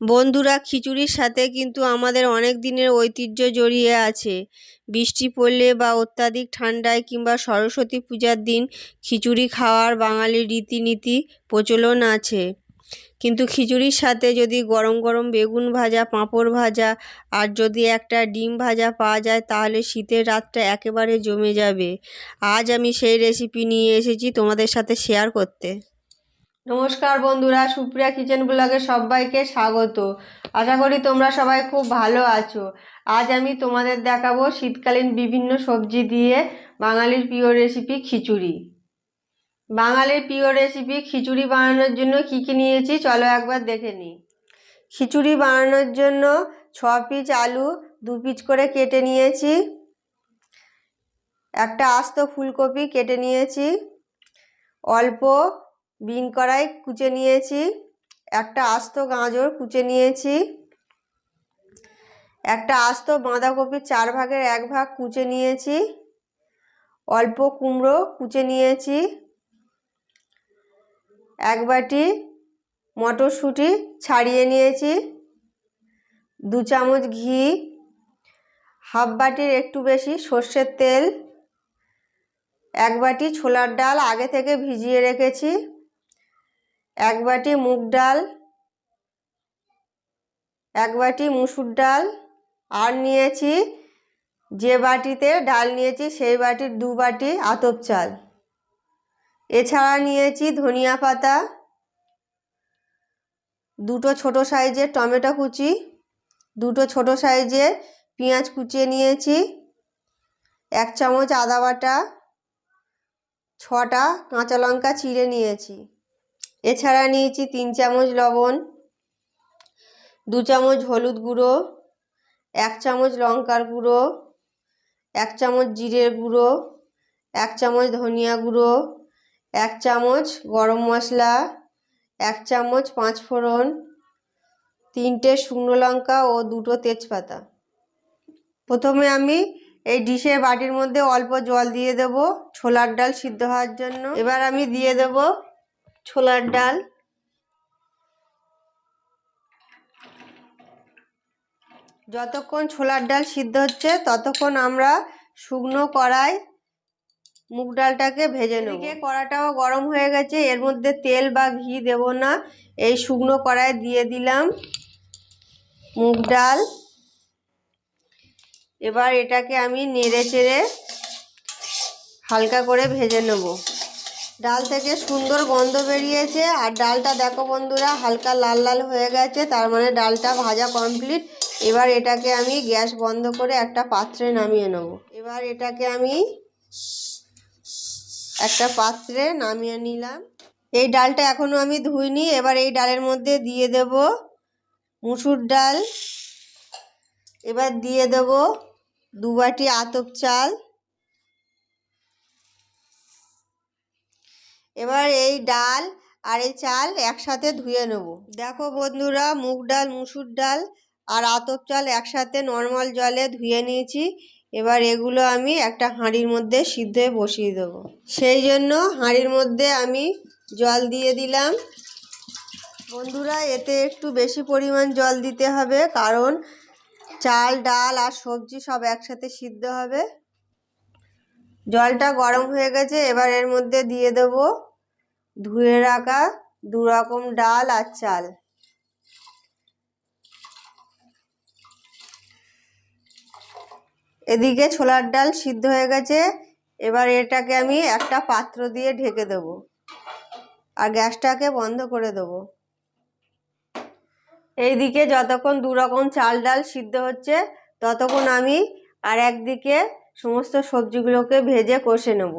বন্ধুরা, খিচুড়ির সাথে কিন্তু আমাদের অনেক দিনের ঐতিহ্য জড়িয়ে আছে। বৃষ্টি পড়লে বা অত্যাধিক ঠান্ডায় কিংবা সরস্বতী পূজার দিন খিচুড়ি খাওয়ার বাঙালির রীতিনীতি প্রচলন আছে। কিন্তু খিচুড়ির সাথে যদি গরম গরম বেগুন ভাজা, পাঁপড় ভাজা আর যদি একটা ডিম ভাজা পাওয়া যায় তাহলে শীতের রাতটা একেবারে জমে যাবে। আজ আমি সেই রেসিপি নিয়ে এসেছি তোমাদের সাথে শেয়ার করতে। নমস্কার বন্ধুরা, সুপ্রিয়া কিচেন ব্লগে সবাইকে স্বাগত। আশা করি তোমরা সবাই খুব ভালো আছো। আজ আমি তোমাদের দেখাবো শীতকালীন বিভিন্ন সবজি দিয়ে বাঙালির প্রিয় রেসিপি খিচুড়ি। বাঙালির প্রিয় রেসিপি খিচুড়ি বানানোর জন্য কী কী নিয়েছি চলো একবার দেখে নিই। খিচুড়ি বানানোর জন্য 6 পিস আলু 2 পিস করে কেটে নিয়েছি, একটা আস্ত ফুলকপি কেটে নিয়েছি, অল্প বিন কড়াই কুচে নিয়েছি, একটা আস্ত গাজর কুচে নিয়েছি, একটা আস্ত বাঁধাকপির 4 ভাগের 1 ভাগ কুচে নিয়েছি, অল্প কুমড়ো কুচে নিয়েছি, 1 বাটি মটরশুঁটি ছাড়িয়ে নিয়েছি, 2 চামচ ঘি, হাফ বাটির একটু বেশি সর্ষের তেল, 1 বাটি ছোলার ডাল আগে থেকে ভিজিয়ে রেখেছি, 1 বাটি মুগ ডাল, 1 বাটি মুসুর ডাল, আর নিয়েছি যে বাটিতে ডাল নিয়েছি সেই বাটির 2 বাটি আতপ চাল। এছাড়া নিয়েছি ধনিয়া পাতা, 2টো ছোট সাইজের টমেটো কুচি, 2টো ছোট সাইজের পেঁয়াজ কুচিয়ে নিয়েছি, 1 চামচ আদা বাটা, 6টা কাঁচা লঙ্কা চিড়ে নিয়েছি। এছাড়া নিয়েছি 3 চামচ লবণ, 2 চামচ হলুদ গুঁড়ো, 1 চামচ লঙ্কার গুঁড়ো, 1 চামচ জিরের গুঁড়ো, 1 চামচ ধনিয়া গুঁড়ো, 1 চামচ গরম মশলা, 1 চামচ 5 ফোড়ন, 3টে শুকনো লঙ্কা ও 2টো তেজপাতা। প্রথমে আমি এই ডিশের বাটির মধ্যে অল্প জল দিয়ে দেব ছোলার ডাল সিদ্ধ হওয়ার জন্য। এবার আমি দিয়ে দেব ছোলার ডাল। যতক্ষণ ছোলার ডাল সিদ্ধ হচ্ছে ততক্ষণ আমরা শুকনো কড়াই মুগ ডালটাকে ভেজে নেব। এদিকে কড়াটাও গরম হয়ে গেছে, এর মধ্যে তেল বা ঘি দেব না, এই শুকনো কড়াই দিয়ে দিলাম মুগ ডাল। এবার এটাকে আমি নেড়ে চেড়ে হালকা করে ভেজে নেব। ডাল থেকে সুন্দর গন্ধ বেরিয়েছে, আর ডালটা দেখো বন্ধুরা হালকা লাল লাল হয়ে গেছে, তার মানে ডালটা ভাজা কমপ্লিট। এবার এটাকে আমি গ্যাস বন্ধ করে একটা পাত্রে নামিয়ে নেব। এবার এটাকে আমি একটা পাত্রে নামিয়ে নিলাম। এই ডালটা এখনো আমি ধুইনি। এবার এই ডালের মধ্যে দিয়ে দেব মুসুর ডাল, এবার দিয়ে দেব 2 বাটি আতপ চাল। এবার এই ডাল আর এই চাল একসাথে ধুয়ে নেব। দেখো বন্ধুরা, মুগ ডাল, মুসুর ডাল আর আতপ চাল একসাথে নর্মাল জলে ধুয়ে নিয়েছি। এবার এগুলো আমি একটা হাঁড়ির মধ্যে সিদ্ধে বসিয়ে দেবো। সেই জন্য হাঁড়ির মধ্যে আমি জল দিয়ে দিলাম। বন্ধুরা, এতে একটু বেশি পরিমাণ জল দিতে হবে, কারণ চাল, ডাল আর সবজি সব একসাথে সিদ্ধ হবে। জলটা গরম হয়ে গেছে, এবার এর মধ্যে দিয়ে দেব ধুয়ে রাখা 2 রকম ডাল আর চাল। এদিকে ছোলার ডাল সিদ্ধ হয়ে গেছে, এবার এটাকে আমি একটা পাত্র দিয়ে ঢেকে দেব আর গ্যাসটাকে বন্ধ করে দেব। এইদিকে যতক্ষণ 2 রকম চাল ডাল সিদ্ধ হচ্ছে ততক্ষণ আমি আর একদিকে সমস্ত সবজিগুলোকে ভেজে কষে নেব।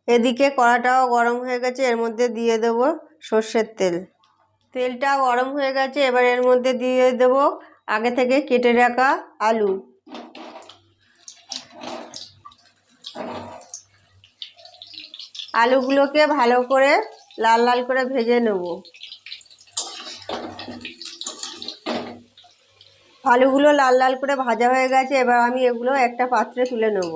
এদিকে কড়াটাও গরম হয়ে গেছে, এর মধ্যে দিয়ে দেব সর্ষের তেল। তেলটা গরম হয়ে গেছে, এবার এর মধ্যে দিয়ে দেব আগে থেকে কেটে রাখা আলু। আলুগুলোকে ভালো করে লাল লাল করে ভেজে নেব। আলুগুলো লাল লাল করে ভাজা হয়ে গেছে, এবার আমি এগুলো একটা পাত্রে তুলে নেব।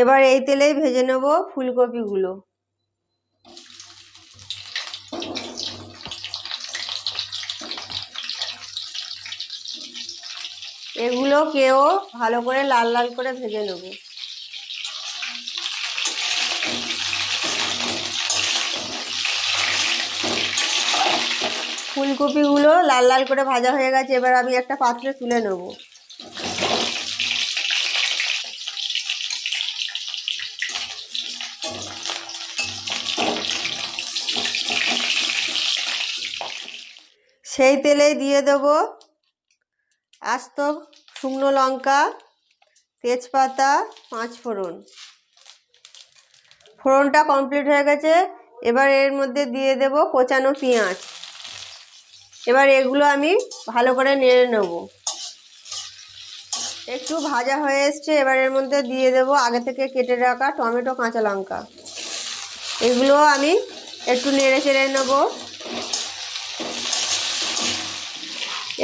এবার এই তেলেই ভেজে নেব ফুলকপিগুলো। এগুলোকেও ভালো করে লাল লাল করে ভেজে নেব। ফুলকপিগুলো লাল লাল করে ভাজা হয়ে গেছে, এবার আমি একটা পাত্রে তুলে নেব। সেই তেলেই দিয়ে দেব আস্ত শুকনো লঙ্কা, তেজপাতা, 5 ফোড়ন। ফোড়নটা কমপ্লিট হয়ে গেছে, এবার এর মধ্যে দিয়ে দেব কোচানো পেঁয়াজ। এবার এগুলো আমি ভালো করে নেড়ে নেব। একটু ভাজা হয়ে এসছে, এবার এর মধ্যে দিয়ে দেব আগে থেকে কেটে রাখা টমেটো, কাঁচা লঙ্কা। এগুলো আমি একটু নেড়ে চেড়ে নেব।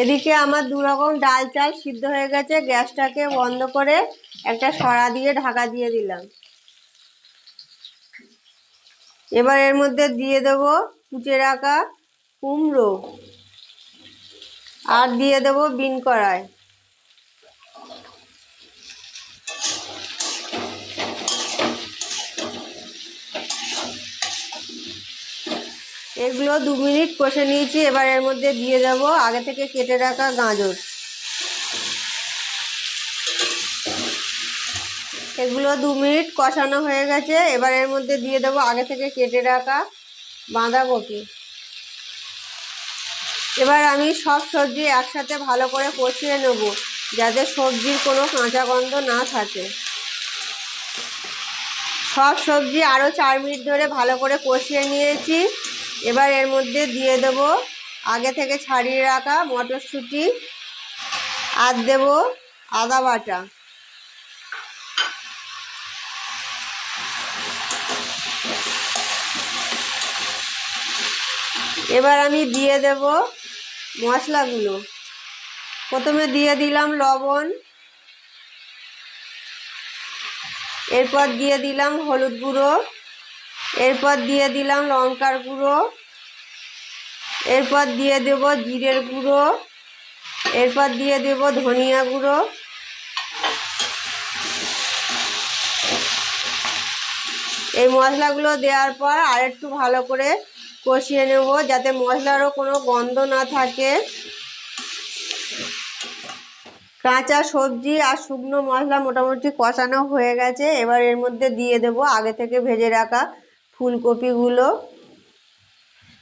এদিকে আমার 2 রকম ডাল চাল সিদ্ধ হয়ে গেছে, গ্যাসটাকে বন্ধ করে একটা সরা দিয়ে ঢাকা দিয়ে দিলাম। এবার এর মধ্যে দিয়ে দেব কুচে রাখা কুমড়ো আর দিয়ে দেব বিন কড়াই। এগুলো 2 মিনিট কষে নিয়েছি, এবার এর মধ্যে দিয়ে দেব আগে থেকে কেটে রাখা গাজর। এগুলো 2 মিনিট কষানো হয়ে গেছে, এবার এর মধ্যে দিয়ে দেব আগে থেকে কেটে রাখা বাঁধাকপি। এবার আমি সব সবজি একসাথে ভালো করে কষিয়ে নেব, যাতে সবজির কোনো কাঁচা গন্ধ না থাকে। সব সবজি আরও 4 মিনিট ধরে ভালো করে কষিয়ে নিয়েছি। এবার এর মধ্যে দিয়ে দেব আগে থেকে ছাড়িয়ে রাখা মটরশুঁটি আর দেব আদা বাটা। এবার আমি দিয়ে দেব মশলাগুলো। প্রথমে দিয়ে দিলাম লবণ, এরপর দিয়ে দিলাম হলুদ গুঁড়ো, এরপর দিয়ে দিলাম লঙ্কার গুঁড়ো, এরপর দিয়ে দেব জিরের গুঁড়ো, এরপর দিয়ে দেব ধনিয়া গুঁড়ো। এই মশলাগুলো দেওয়ার পর আরেকটু ভালো করে কষিয়ে নেব, যাতে মশলারও কোনো গন্ধ না থাকে। কাঁচা সবজি আর শুকনো মশলা মোটামুটি কষানো হয়ে গেছে, এবার এর মধ্যে দিয়ে দেব আগে থেকে ভেজে রাখা ফুলকপিগুলো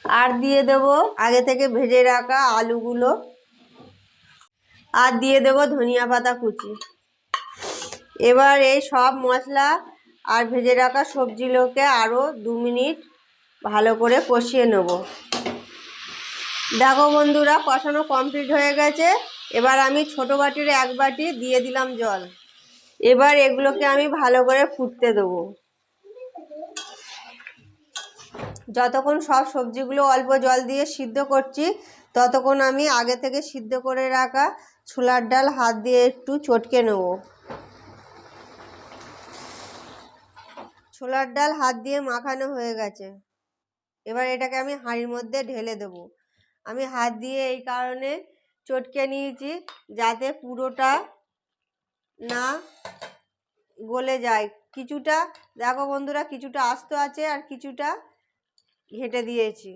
আর দিয়ে দেব আগে থেকে ভেজে রাখা আলুগুলো আর দিয়ে দেব ধনিয়া পাতা কুচি। এবার এই সব মশলা আর ভেজে রাখা সবজিগুলোকে আরও 2 মিনিট ভালো করে কষিয়ে নেব। দেখো বন্ধুরা, কষানো কমপ্লিট হয়ে গেছে, এবার আমি ছোটো বাটির 1 বাটি দিয়ে দিলাম জল। এবার এগুলোকে আমি ভালো করে ফুটতে দেবো। যতক্ষণ সব সবজিগুলো অল্প জল দিয়ে সিদ্ধ করছি, ততক্ষণ আমি আগে থেকে সিদ্ধ করে রাখা ছোলার ডাল হাত দিয়ে একটু চটকে নেব। ছোলার ডাল হাত দিয়ে মাখানো হয়ে গেছে, এবার এটাকে আমি হাঁড়ির মধ্যে ঢেলে দেব। আমি হাত দিয়ে এই কারণে চটকে নিয়েছি, যাতে পুরোটা না গলে যায়। কিছুটা দেখো বন্ধুরা, কিছুটা আস্ত আছে আর কিছুটা ঘেঁটে দিয়েছি।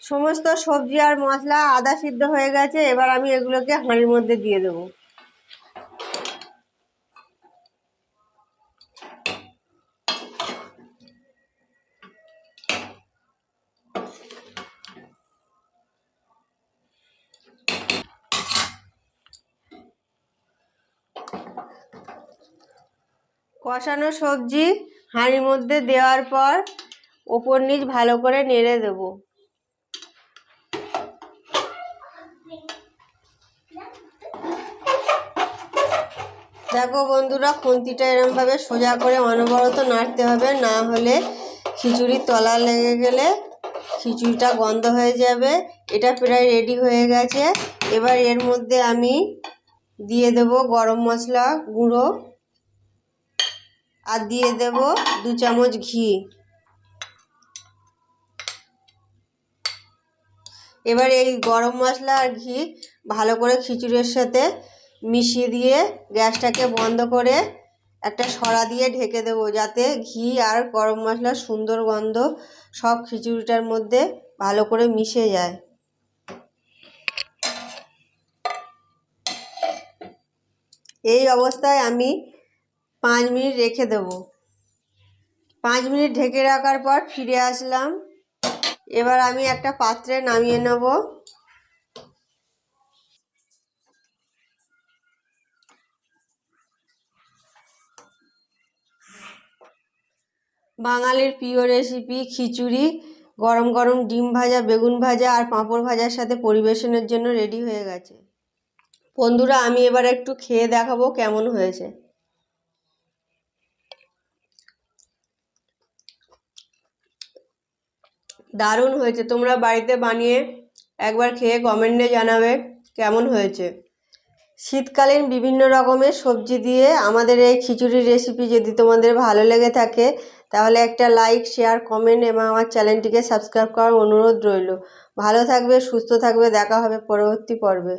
সমস্ত সবজি আর মশলা আদা সিদ্ধ হয়ে গেছে, এবার আমি এগুলোকে হাঁড়ির মধ্যে দিয়ে দেবো। কষানো সবজি হাঁড়ির মধ্যে দেওয়ার পর ওপর নিচ ভালো করে নেড়ে দেব। দেখো বন্ধুরা, খুন্তিটা এরমভাবে সোজা করে অনবরত নাড়তে হবে, না হলে খিচুড়ির তলা লেগে গেলে খিচুড়িটা গন্ধ হয়ে যাবে। এটা প্রায় রেডি হয়ে গেছে, এবার এর মধ্যে আমি দিয়ে দেব গরম মশলা গুঁড়ো আর দিয়ে দেব 2 চামচ ঘি। এবার এই গরম মশলা আর ঘি ভালো করে খিচুড়ির সাথে মিশিয়ে দিয়ে গ্যাসটাকে বন্ধ করে একটা সরা দিয়ে ঢেকে দেবো, যাতে ঘি আর গরম মশলার সুন্দর গন্ধ সব খিচুড়িটার মধ্যে ভালো করে মিশে যায়। এই অবস্থায় আমি 5 মিনিট রেখে দেবো। 5 মিনিট ঢেকে রাখার পর ফিরে আসলাম। এবার আমি একটা পাত্রে নামিয়ে নেব। বাঙালির প্রিয় রেসিপি খিচুড়ি গরম গরম ডিম ভাজা, বেগুন ভাজা আর পাঁপড় ভাজার সাথে পরিবেশনের জন্য রেডি হয়ে গেছে। বন্ধুরা, আমি এবার একটু খেয়ে দেখাবো কেমন হয়েছে। দারুণ হয়েছে। তোমরা বাড়িতে বানিয়ে একবার খেয়ে কমেন্টে জানাবে কেমন হয়েছে। শীতকালীন বিভিন্ন রকমের সবজি দিয়ে আমাদের এই খিচুড়ির রেসিপি যদি তোমাদের ভালো লেগে থাকে তাহলে একটা লাইক, শেয়ার, কমেন্ট এবং আমার চ্যানেলটিকে সাবস্ক্রাইব করার অনুরোধ রইল। ভালো থাকবে, সুস্থ থাকবে, দেখা হবে পরবর্তী পর্বে।